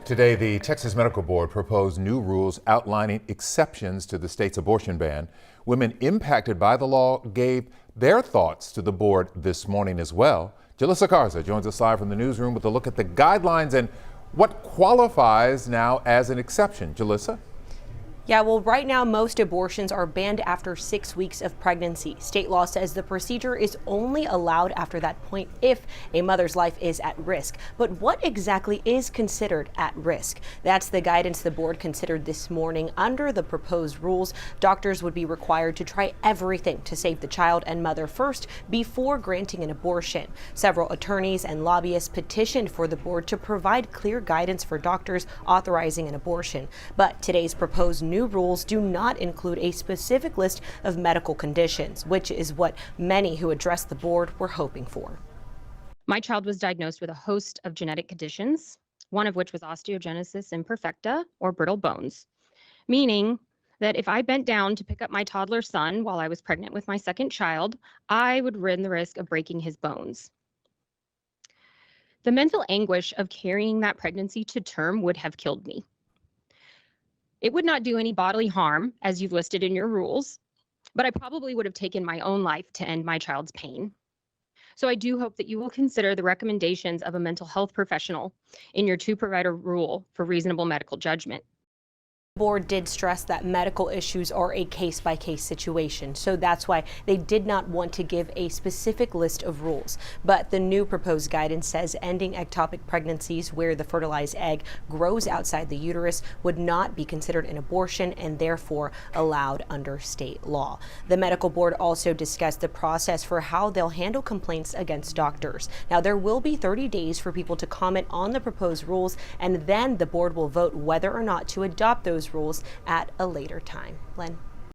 Today, the Texas Medical Board proposed new rules outlining exceptions to the state's abortion ban. Women impacted by the law gave their thoughts to the board this morning as well. Jalissa Garza joins us live from the newsroom with a look at the guidelines and what qualifies now as an exception. Jalissa? Yeah, well, right now, most abortions are banned after 6 weeks of pregnancy. State law says the procedure is only allowed after that point if a mother's life is at risk. But what exactly is considered at risk? That's the guidance the board considered this morning. Under the proposed rules, doctors would be required to try everything to save the child and mother first before granting an abortion. Several attorneys and lobbyists petitioned for the board to provide clear guidance for doctors authorizing an abortion. But today's proposed new rules do not include a specific list of medical conditions, which is what many who addressed the board were hoping for. My child was diagnosed with a host of genetic conditions, one of which was osteogenesis imperfecta, or brittle bones, meaning that if I bent down to pick up my toddler son while I was pregnant with my second child, I would run the risk of breaking his bones. The mental anguish of carrying that pregnancy to term would have killed me. It would not do any bodily harm, as you've listed in your rules, but I probably would have taken my own life to end my child's pain. So I do hope that you will consider the recommendations of a mental health professional in your two-provider rule for reasonable medical judgment. The board did stress that medical issues are a case-by-case situation, so that's why they did not want to give a specific list of rules. But the new proposed guidance says ending ectopic pregnancies where the fertilized egg grows outside the uterus would not be considered an abortion and therefore allowed under state law. The medical board also discussed the process for how they'll handle complaints against doctors. Now, there will be 30 days for people to comment on the proposed rules, and then the board will vote whether or not to adopt those rules at a later time. Len?